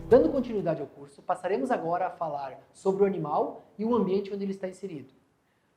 Dando continuidade ao curso, passaremos agora a falar sobre o animal e o ambiente onde ele está inserido.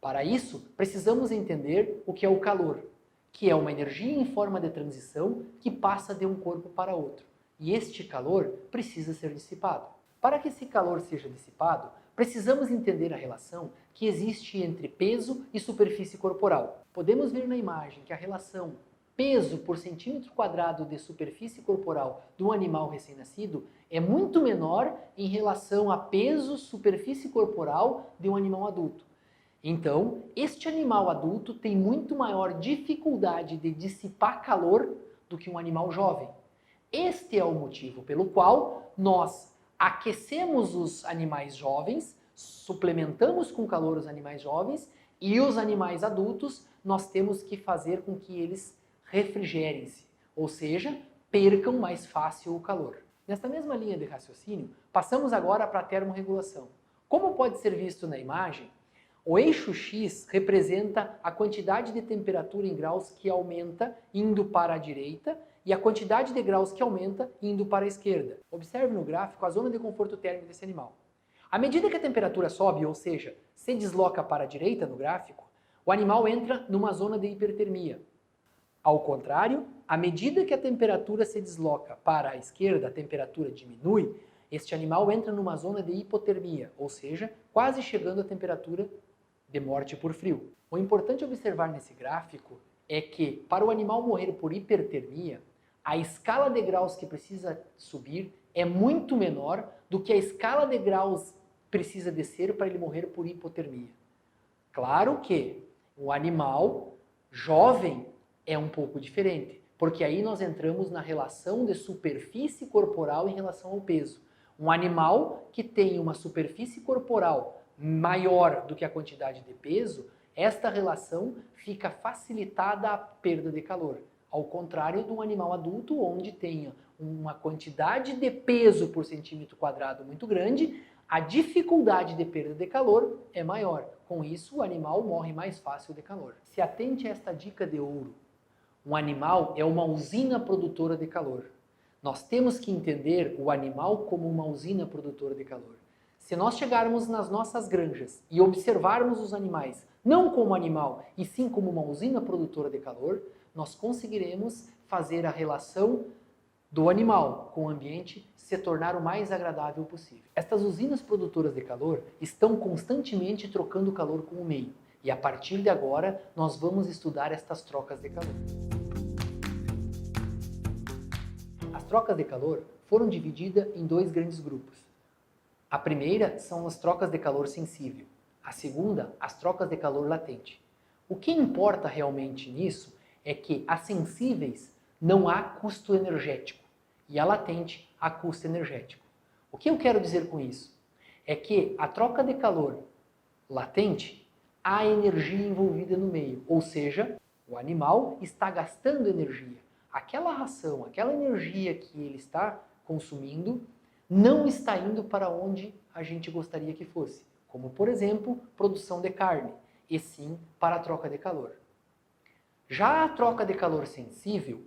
Para isso, precisamos entender o que é o calor, que é uma energia em forma de transição que passa de um corpo para outro. E este calor precisa ser dissipado. Para que esse calor seja dissipado, precisamos entender a relação que existe entre peso e superfície corporal. Podemos ver na imagem que a relação peso por centímetro quadrado de superfície corporal de um animal recém-nascido é muito menor em relação a peso superfície corporal de um animal adulto. Então, este animal adulto tem muito maior dificuldade de dissipar calor do que um animal jovem. Este é o motivo pelo qual nós aquecemos os animais jovens, suplementamos com calor os animais jovens e os animais adultos nós temos que fazer com que eles refrigerem-se, ou seja, percam mais fácil o calor. Nesta mesma linha de raciocínio, passamos agora para a termorregulação. Como pode ser visto na imagem, o eixo X representa a quantidade de temperatura em graus que aumenta indo para a direita e a quantidade de graus que aumenta indo para a esquerda. Observe no gráfico a zona de conforto térmico desse animal. À medida que a temperatura sobe, ou seja, se desloca para a direita no gráfico, o animal entra numa zona de hipertermia. Ao contrário, à medida que a temperatura se desloca para a esquerda, a temperatura diminui, este animal entra numa zona de hipotermia, ou seja, quase chegando à temperatura de morte por frio. O importante observar nesse gráfico é que, para o animal morrer por hipertermia, a escala de graus que precisa subir é muito menor do que a escala de graus precisa descer para ele morrer por hipotermia. Claro que o animal jovem é um pouco diferente, porque aí nós entramos na relação de superfície corporal em relação ao peso. Um animal que tem uma superfície corporal maior do que a quantidade de peso, esta relação fica facilitada à perda de calor. Ao contrário de um animal adulto, onde tenha uma quantidade de peso por centímetro quadrado muito grande, a dificuldade de perda de calor é maior. Com isso, o animal morre mais fácil de calor. Se atente a esta dica de ouro. Um animal é uma usina produtora de calor. Nós temos que entender o animal como uma usina produtora de calor. Se nós chegarmos nas nossas granjas e observarmos os animais não como animal, e sim como uma usina produtora de calor, nós conseguiremos fazer a relação do animal com o ambiente se tornar o mais agradável possível. Estas usinas produtoras de calor estão constantemente trocando calor com o meio. E a partir de agora, nós vamos estudar estas trocas de calor. As trocas de calor foram divididas em dois grandes grupos. A primeira são as trocas de calor sensível. A segunda, as trocas de calor latente. O que importa realmente nisso é que as sensíveis não há custo energético e a latente há custo energético. O que eu quero dizer com isso? É que a troca de calor latente há energia envolvida no meio, ou seja, o animal está gastando energia. Aquela ração, aquela energia que ele está consumindo não está indo para onde a gente gostaria que fosse, como por exemplo, produção de carne, e sim para a troca de calor. Já a troca de calor sensível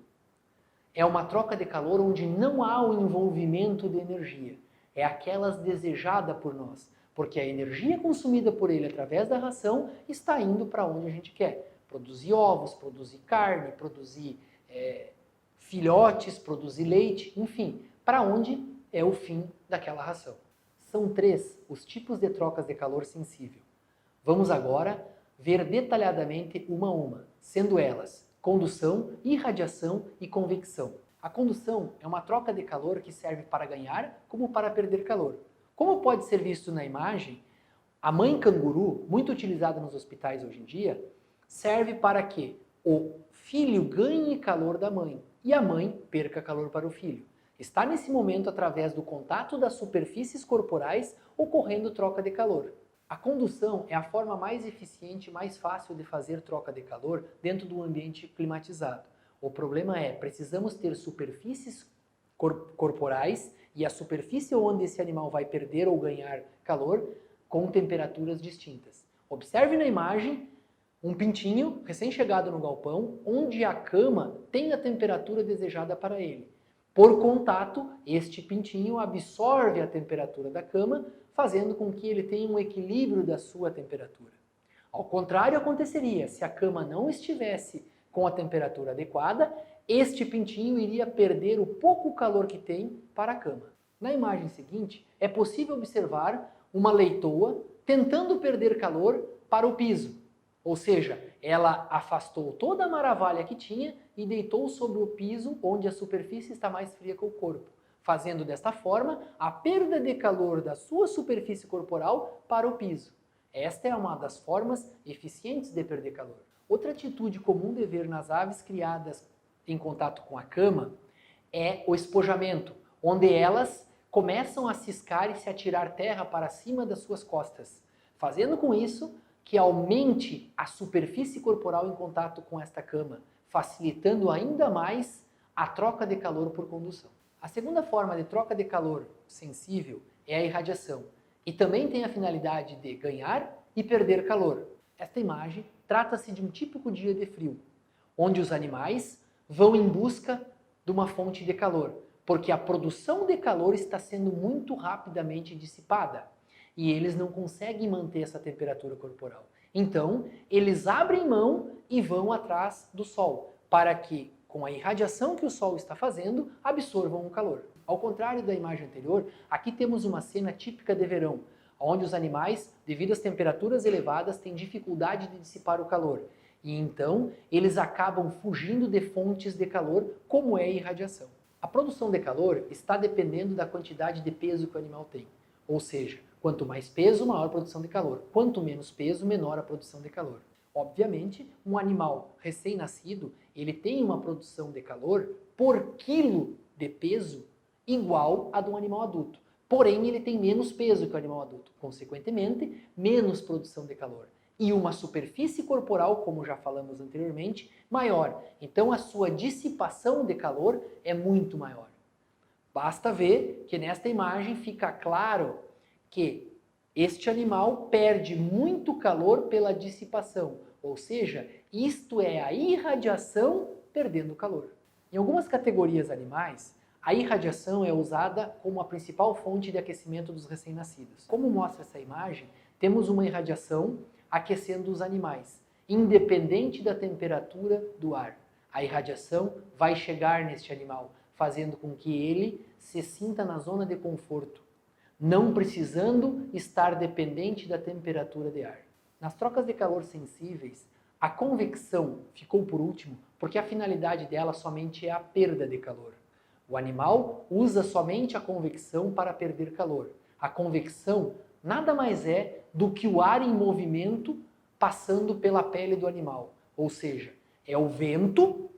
é uma troca de calor onde não há o envolvimento de energia, é aquelas desejada por nós, porque a energia consumida por ele através da ração está indo para onde a gente quer. Produzir ovos, produzir carne, produzir filhotes, produzir leite, enfim, para onde é o fim daquela ração. São 3 os tipos de trocas de calor sensível. Vamos agora ver detalhadamente uma a uma, sendo elas condução, irradiação e convecção. A condução é uma troca de calor que serve para ganhar como para perder calor. Como pode ser visto na imagem, a mãe canguru, muito utilizada nos hospitais hoje em dia, serve para que o filho ganhe calor da mãe e a mãe perca calor para o filho. Está nesse momento através do contato das superfícies corporais ocorrendo troca de calor. A condução é a forma mais eficiente e mais fácil de fazer troca de calor dentro do ambiente climatizado. O problema é, precisamos ter superfícies corporais e a superfície onde esse animal vai perder ou ganhar calor com temperaturas distintas. Observe na imagem um pintinho recém-chegado no galpão, onde a cama tem a temperatura desejada para ele. Por contato, este pintinho absorve a temperatura da cama, fazendo com que ele tenha um equilíbrio da sua temperatura. Ao contrário, aconteceria se a cama não estivesse com a temperatura adequada, este pintinho iria perder o pouco calor que tem para a cama. Na imagem seguinte, é possível observar uma leitoa tentando perder calor para o piso. Ou seja, ela afastou toda a maravilha que tinha e deitou sobre o piso onde a superfície está mais fria que o corpo, fazendo desta forma a perda de calor da sua superfície corporal para o piso. Esta é uma das formas eficientes de perder calor. Outra atitude comum de ver nas aves criadas em contato com a cama é o espojamento, onde elas começam a ciscar e se atirar terra para cima das suas costas, fazendo com isso que aumente a superfície corporal em contato com esta cama, facilitando ainda mais a troca de calor por condução. A segunda forma de troca de calor sensível é a irradiação, e também tem a finalidade de ganhar e perder calor. Esta imagem trata-se de um típico dia de frio, onde os animais vão em busca de uma fonte de calor, porque a produção de calor está sendo muito rapidamente dissipada e eles não conseguem manter essa temperatura corporal. Então, eles abrem mão e vão atrás do sol, para que, com a irradiação que o sol está fazendo, absorvam o calor. Ao contrário da imagem anterior, aqui temos uma cena típica de verão, onde os animais, devido às temperaturas elevadas, têm dificuldade de dissipar o calor. E então, eles acabam fugindo de fontes de calor, como é a irradiação. A produção de calor está dependendo da quantidade de peso que o animal tem. Ou seja, quanto mais peso, maior a produção de calor. Quanto menos peso, menor a produção de calor. Obviamente, um animal recém-nascido, ele tem uma produção de calor por quilo de peso igual a de um animal adulto. Porém, ele tem menos peso que o animal adulto. Consequentemente, menos produção de calor. E uma superfície corporal, como já falamos anteriormente, maior. Então, a sua dissipação de calor é muito maior. Basta ver que nesta imagem fica claro que este animal perde muito calor pela dissipação, ou seja, isto é a irradiação perdendo calor. Em algumas categorias animais, a irradiação é usada como a principal fonte de aquecimento dos recém-nascidos. Como mostra essa imagem, temos uma irradiação aquecendo os animais, independente da temperatura do ar. A irradiação vai chegar neste animal, fazendo com que ele se sinta na zona de conforto, não precisando estar dependente da temperatura de ar. Nas trocas de calor sensíveis, a convecção ficou por último porque a finalidade dela somente é a perda de calor. O animal usa somente a convecção para perder calor. A convecção nada mais é do que o ar em movimento passando pela pele do animal, ou seja, é o vento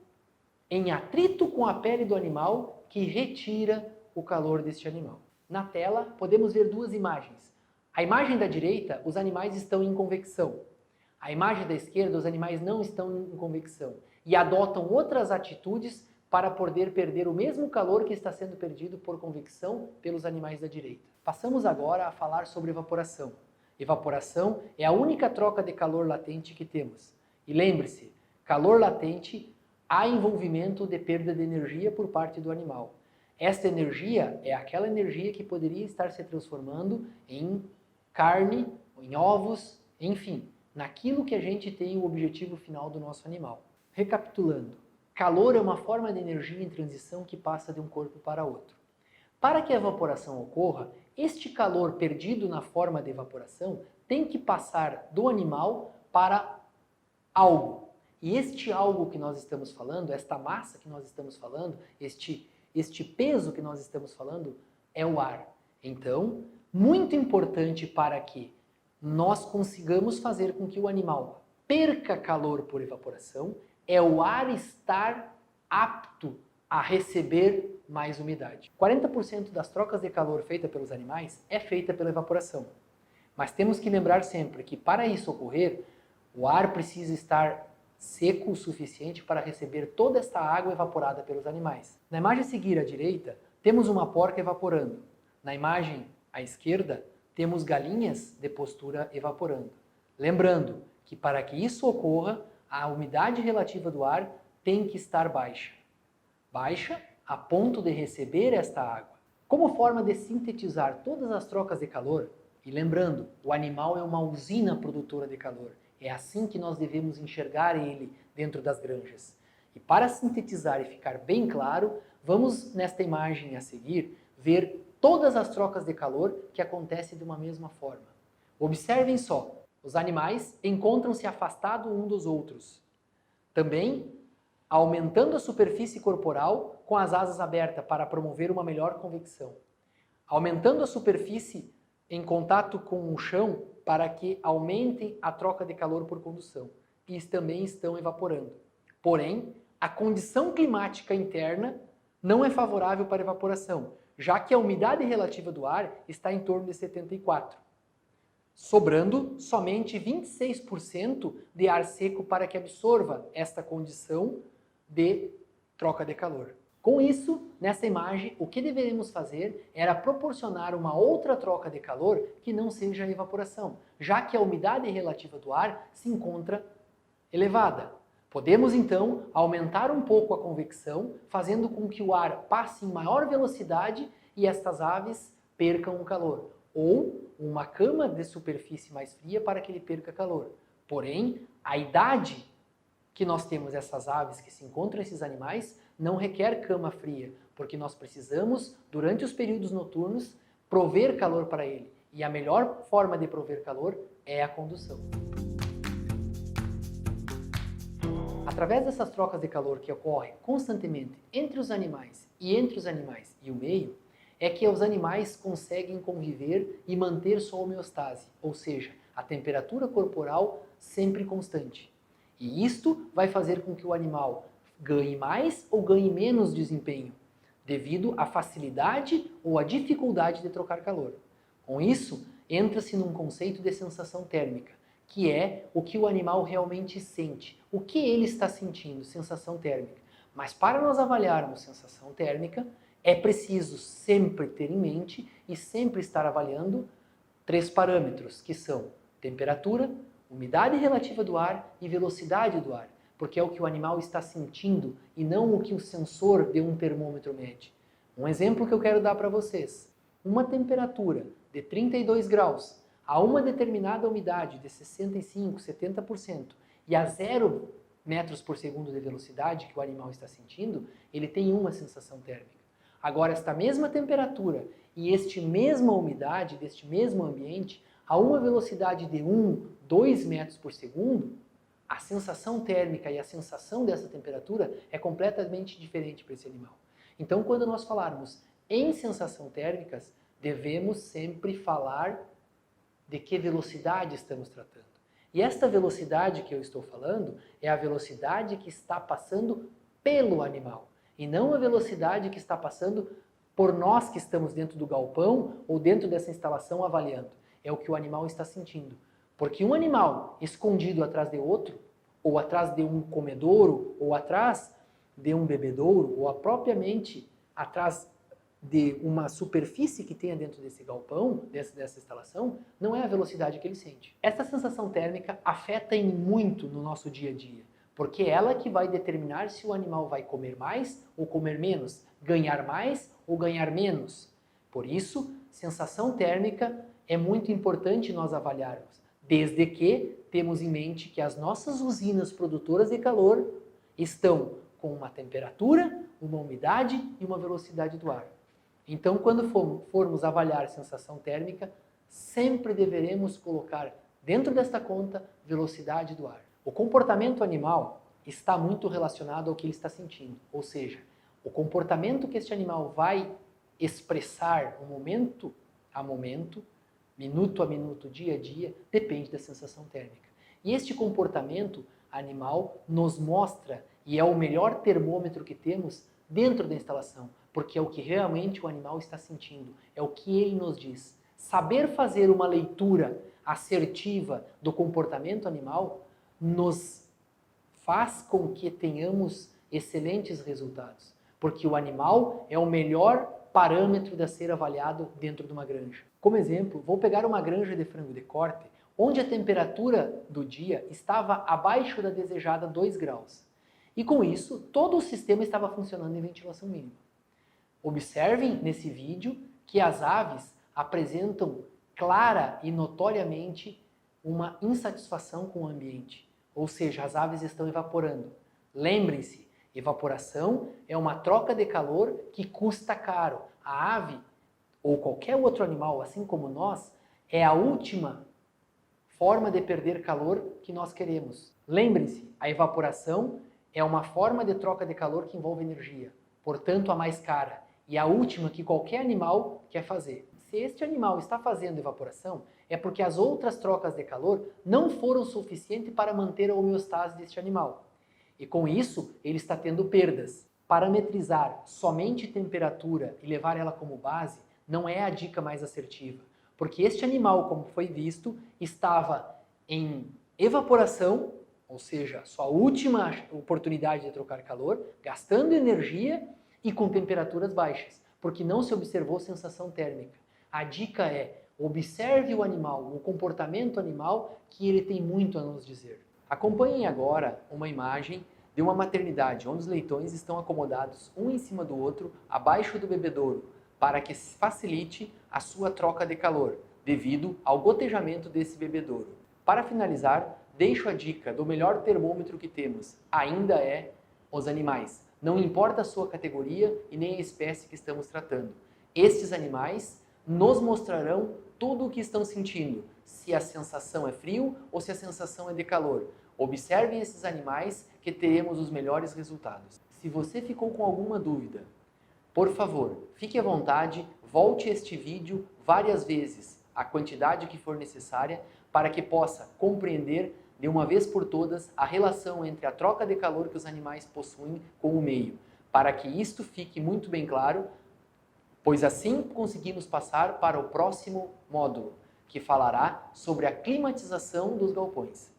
em atrito com a pele do animal que retira o calor deste animal. Na tela, podemos ver duas imagens. A imagem da direita, os animais estão em convecção. A imagem da esquerda, os animais não estão em convecção e adotam outras atitudes para poder perder o mesmo calor que está sendo perdido por convecção pelos animais da direita. Passamos agora a falar sobre evaporação. Evaporação é a única troca de calor latente que temos. E lembre-se, calor latente há envolvimento de perda de energia por parte do animal. Esta energia é aquela energia que poderia estar se transformando em carne, em ovos, enfim, naquilo que a gente tem o objetivo final do nosso animal. Recapitulando, calor é uma forma de energia em transição que passa de um corpo para outro. Para que a evaporação ocorra, este calor perdido na forma de evaporação tem que passar do animal para algo. E este algo que nós estamos falando, esta massa que nós estamos falando, este peso que nós estamos falando é o ar. Então, muito importante para que nós consigamos fazer com que o animal perca calor por evaporação é o ar estar apto a receber mais umidade. 40% das trocas de calor feita pelos animais é feita pela evaporação. Mas temos que lembrar sempre que para isso ocorrer, o ar precisa estar seco o suficiente para receber toda esta água evaporada pelos animais. Na imagem a seguir à direita, temos uma porca evaporando. Na imagem à esquerda, temos galinhas de postura evaporando. Lembrando que para que isso ocorra, a umidade relativa do ar tem que estar baixa. Baixa a ponto de receber esta água. Como forma de sintetizar todas as trocas de calor, e lembrando, o animal é uma usina produtora de calor, é assim que nós devemos enxergar ele dentro das granjas. E para sintetizar e ficar bem claro, vamos nesta imagem a seguir ver todas as trocas de calor que acontecem de uma mesma forma. Observem só, os animais encontram-se afastados um dos outros. Também aumentando a superfície corporal com as asas abertas para promover uma melhor convecção. Aumentando a superfície em contato com o chão para que aumentem a troca de calor por condução. E também estão evaporando. Porém, a condição climática interna não é favorável para a evaporação, já que a umidade relativa do ar está em torno de 74%, sobrando somente 26% de ar seco para que absorva esta condição de troca de calor. Com isso, nessa imagem, o que deveríamos fazer era proporcionar uma outra troca de calor que não seja a evaporação, já que a umidade relativa do ar se encontra elevada. Podemos então aumentar um pouco a convecção, fazendo com que o ar passe em maior velocidade e estas aves percam o calor, ou uma cama de superfície mais fria para que ele perca calor. Porém, a idade que nós temos essas aves que se encontram esses animais não requer cama fria, porque nós precisamos, durante os períodos noturnos, prover calor para ele. E a melhor forma de prover calor é a condução. Através dessas trocas de calor que ocorrem constantemente entre os animais e o meio, é que os animais conseguem conviver e manter sua homeostase, ou seja, a temperatura corporal sempre constante. E isto vai fazer com que o animal ganhe mais ou ganhe menos desempenho, devido à facilidade ou à dificuldade de trocar calor. Com isso, entra-se num conceito de sensação térmica, que é o que o animal realmente sente, o que ele está sentindo, sensação térmica. Mas para nós avaliarmos sensação térmica, é preciso sempre ter em mente e sempre estar avaliando 3 parâmetros, que são temperatura, umidade relativa do ar e velocidade do ar, porque é o que o animal está sentindo e não o que o sensor de um termômetro mede. Um exemplo que eu quero dar para vocês. Uma temperatura de 32 graus a uma determinada umidade de 65%, 70% e a 0 metros por segundo de velocidade que o animal está sentindo, ele tem uma sensação térmica. Agora, esta mesma temperatura e este mesma umidade deste mesmo ambiente, a uma velocidade de 1, 2 metros por segundo, a sensação térmica e a sensação dessa temperatura é completamente diferente para esse animal. Então, quando nós falarmos em sensação térmicas, devemos sempre falar de que velocidade estamos tratando. E esta velocidade que eu estou falando é a velocidade que está passando pelo animal, e não a velocidade que está passando por nós que estamos dentro do galpão ou dentro dessa instalação avaliando. É o que o animal está sentindo. Porque um animal escondido atrás de outro, ou atrás de um comedouro, ou atrás de um bebedouro, ou propriamente atrás de uma superfície que tenha dentro desse galpão, dessa instalação, não é a velocidade que ele sente. Essa sensação térmica afeta em muito no nosso dia a dia, porque é ela que vai determinar se o animal vai comer mais ou comer menos, ganhar mais ou ganhar menos. Por isso, sensação térmica é muito importante nós avaliarmos, desde que temos em mente que as nossas usinas produtoras de calor estão com uma temperatura, uma umidade e uma velocidade do ar. Então, quando formos avaliar sensação térmica, sempre deveremos colocar dentro desta conta velocidade do ar. O comportamento animal está muito relacionado ao que ele está sentindo, ou seja, o comportamento que este animal vai expressar momento a momento, minuto a minuto, dia a dia, depende da sensação térmica. E este comportamento animal nos mostra, e é o melhor termômetro que temos dentro da instalação, porque é o que realmente o animal está sentindo, é o que ele nos diz. Saber fazer uma leitura assertiva do comportamento animal nos faz com que tenhamos excelentes resultados, porque o animal é o melhor parâmetro a ser avaliado dentro de uma granja. Como exemplo, vou pegar uma granja de frango de corte, onde a temperatura do dia estava abaixo da desejada 2 graus. E com isso, todo o sistema estava funcionando em ventilação mínima. Observem nesse vídeo que as aves apresentam clara e notoriamente uma insatisfação com o ambiente, ou seja, as aves estão evaporando. Lembrem-se, evaporação é uma troca de calor que custa caro. A ave, ou qualquer outro animal, assim como nós, é a última forma de perder calor que nós queremos. Lembrem-se, a evaporação é uma forma de troca de calor que envolve energia, portanto a mais cara, e a última que qualquer animal quer fazer. Se este animal está fazendo evaporação, é porque as outras trocas de calor não foram suficientes para manter a homeostase deste animal. E com isso, ele está tendo perdas. Parametrizar somente temperatura e levar ela como base não é a dica mais assertiva, porque este animal, como foi visto, estava em evaporação, ou seja, sua última oportunidade de trocar calor, gastando energia e com temperaturas baixas, porque não se observou sensação térmica. A dica é: observe o animal, o comportamento animal, que ele tem muito a nos dizer. Acompanhem agora uma imagem de uma maternidade onde os leitões estão acomodados um em cima do outro, abaixo do bebedouro, para que facilite a sua troca de calor, devido ao gotejamento desse bebedouro. Para finalizar, deixo a dica do melhor termômetro que temos, ainda é os animais. Não importa a sua categoria e nem a espécie que estamos tratando. Estes animais nos mostrarão tudo o que estão sentindo, se a sensação é frio ou se a sensação é de calor. Observem esses animais que teremos os melhores resultados. Se você ficou com alguma dúvida, por favor, fique à vontade, volte este vídeo várias vezes, a quantidade que for necessária, para que possa compreender de uma vez por todas a relação entre a troca de calor que os animais possuem com o meio, para que isto fique muito bem claro, pois assim conseguimos passar para o próximo módulo, que falará sobre a climatização dos galpões.